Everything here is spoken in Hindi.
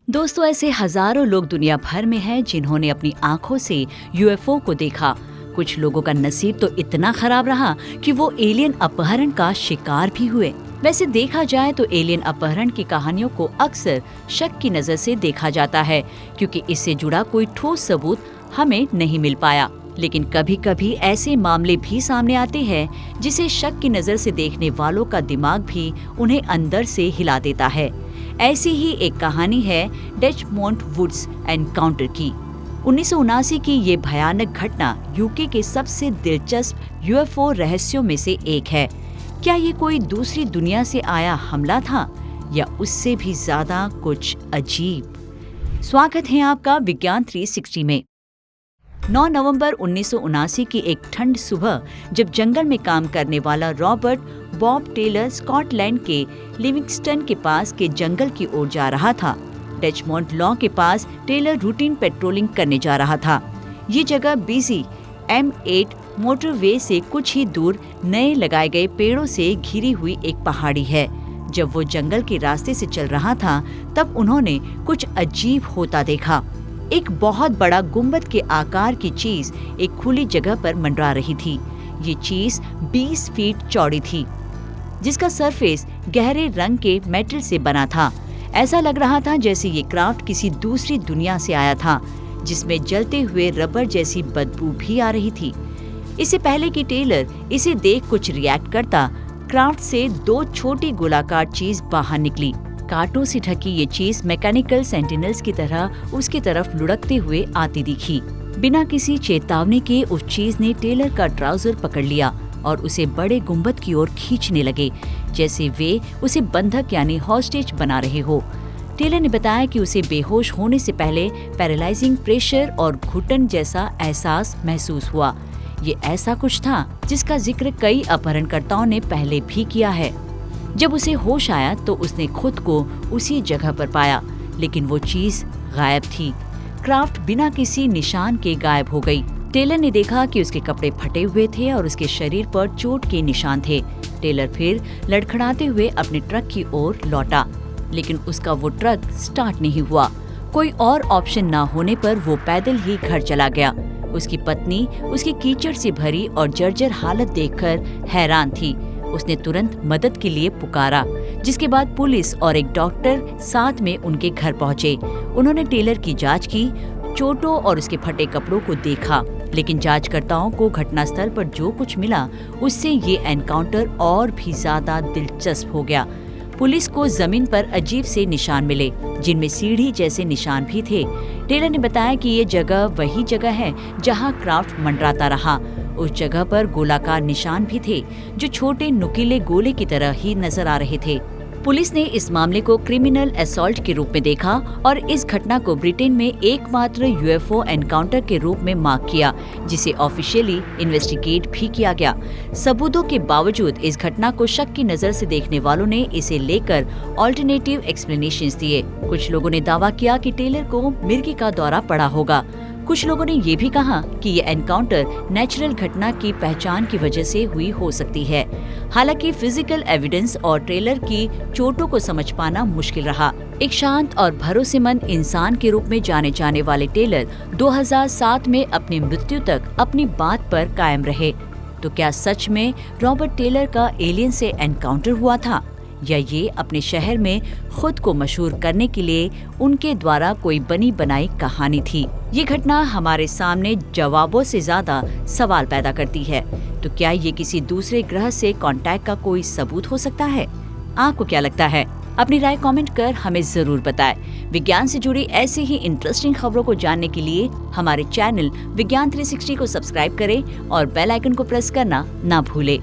दोस्तों, ऐसे हजारों लोग दुनिया भर में हैं जिन्होंने अपनी आंखों से यूएफओ को देखा। कुछ लोगों का नसीब तो इतना खराब रहा कि वो एलियन अपहरण का शिकार भी हुए। वैसे देखा जाए तो एलियन अपहरण की कहानियों को अक्सर शक की नजर से देखा जाता है, क्योंकि इससे जुड़ा कोई ठोस सबूत हमें नहीं मिल पाया। लेकिन कभी कभी ऐसे मामले भी सामने आते हैं जिसे शक की नजर से देखने वालों का दिमाग भी उन्हें अंदर से हिला देता है। ऐसी ही एक कहानी है डेचमोंट वुड्स एनकाउंटर की। 1979 की ये भयानक घटना यूके के सबसे दिलचस्प यूएफओ रहस्यों में से एक है। क्या ये कोई दूसरी दुनिया से आया हमला था या उससे भी ज्यादा कुछ अजीब? स्वागत है आपका विज्ञान 360 में। 9 नवंबर 1979 की एक ठंड सुबह जब जंगल में काम करने वाला रॉबर्ट बॉब टेलर स्कॉटलैंड के लिविंगस्टन के पास के जंगल की ओर जा रहा था। डेचमोंट लॉ के पास टेलर रूटीन पेट्रोलिंग करने जा रहा था। ये जगह बिजी M8 मोटरवे से कुछ ही दूर नए लगाए गए पेड़ों से घिरी हुई एक पहाड़ी है। जब वो जंगल के रास्ते से चल रहा था तब उन्होंने कुछ अजीब होता देखा। एक बहुत बड़ा गुंबद के आकार की चीज एक खुली जगह पर मंडरा रही थी। ये चीज 20 फीट चौड़ी थी, जिसका सरफेस गहरे रंग के मेटल से बना था। ऐसा लग रहा था जैसे ये क्राफ्ट किसी दूसरी दुनिया से आया था, जिसमें जलते हुए रबर जैसी बदबू भी आ रही थी। इससे पहले कि टेलर इसे देख कुछ रिएक्ट करता, क्राफ्ट से 2 छोटी गोलाकार चीज बाहर निकली। कांटों से ढकी ये चीज मैकेनिकल सेंटिनल्स की तरह उसकी तरफ लुढ़कते हुए आती दिखी। बिना किसी चेतावनी के उस चीज ने टेलर का ट्राउजर पकड़ लिया और उसे बड़े गुंबद की ओर खींचने लगे, जैसे वे उसे बंधक यानी हॉस्टेज बना रहे हो। टेलर ने बताया कि उसे बेहोश होने से पहले पैरालाइजिंग प्रेशर और घुटन जैसा एहसास महसूस हुआ। ये ऐसा कुछ था जिसका जिक्र कई अपहरणकर्ताओं ने पहले भी किया है। जब उसे होश आया तो उसने खुद को उसी जगह पर पाया, लेकिन वो चीज गायब थी। क्राफ्ट बिना किसी निशान के गायब हो गई। टेलर ने देखा कि उसके कपड़े फटे हुए थे और उसके शरीर पर चोट के निशान थे। टेलर फिर लड़खड़ाते हुए अपने ट्रक की ओर लौटा, लेकिन उसका वो ट्रक स्टार्ट नहीं हुआ। कोई और ऑप्शन ना होने पर वो पैदल ही घर चला गया। उसकी पत्नी उसकी कीचड़ से भरी और जर्जर हालत देखकर हैरान थी। उसने तुरंत मदद के लिए पुकारा, जिसके बाद पुलिस और एक डॉक्टर साथ में उनके घर पहुंचे। उन्होंने टेलर की जांच की, चोटों और उसके फटे कपड़ों को देखा, लेकिन जांचकर्ताओं को घटनास्थल पर जो कुछ मिला उससे ये एनकाउंटर और भी ज्यादा दिलचस्प हो गया। पुलिस को जमीन पर अजीब से निशान मिले, जिनमें सीढ़ी जैसे निशान भी थे। टेलर ने बताया कि ये जगह वही जगह है जहां क्राफ्ट मंडराता रहा। उस जगह पर गोलाकार निशान भी थे, जो छोटे नुकीले गोले की तरह ही नजर आ रहे थे। पुलिस ने इस मामले को क्रिमिनल असॉल्ट के रूप में देखा और इस घटना को ब्रिटेन में एकमात्र यूएफओ एनकाउंटर के रूप में मार्क किया, जिसे ऑफिशियली इन्वेस्टिगेट भी किया गया। सबूतों के बावजूद इस घटना को शक की नजर से देखने वालों ने इसे लेकर ऑल्टरनेटिव एक्सप्लेनेशंस दिए। कुछ लोगों ने दावा किया कि टेलर को मिर्गी का दौरा पड़ा होगा। कुछ लोगों ने ये भी कहा कि ये एनकाउंटर नेचुरल घटना की पहचान की वजह से हुई हो सकती है। हालांकि फिजिकल एविडेंस और टेलर की चोटों को समझ पाना मुश्किल रहा। एक शांत और भरोसेमंद इंसान के रूप में जाने जाने वाले टेलर 2007 में अपनी मृत्यु तक अपनी बात पर कायम रहे। तो क्या सच में रॉबर्ट टेलर का एलियन से एनकाउंटर हुआ था, या ये अपने शहर में खुद को मशहूर करने के लिए उनके द्वारा कोई बनी बनाई कहानी थी? ये घटना हमारे सामने जवाबों से ज्यादा सवाल पैदा करती है। तो क्या ये किसी दूसरे ग्रह से कांटेक्ट का कोई सबूत हो सकता है? आपको क्या लगता है? अपनी राय कमेंट कर हमें जरूर बताएं। विज्ञान से जुड़ी ऐसी ही इंटरेस्टिंग खबरों को जानने के लिए हमारे चैनल विज्ञान 360 को सब्सक्राइब करें और बेल आइकन को प्रेस करना ना भूलें।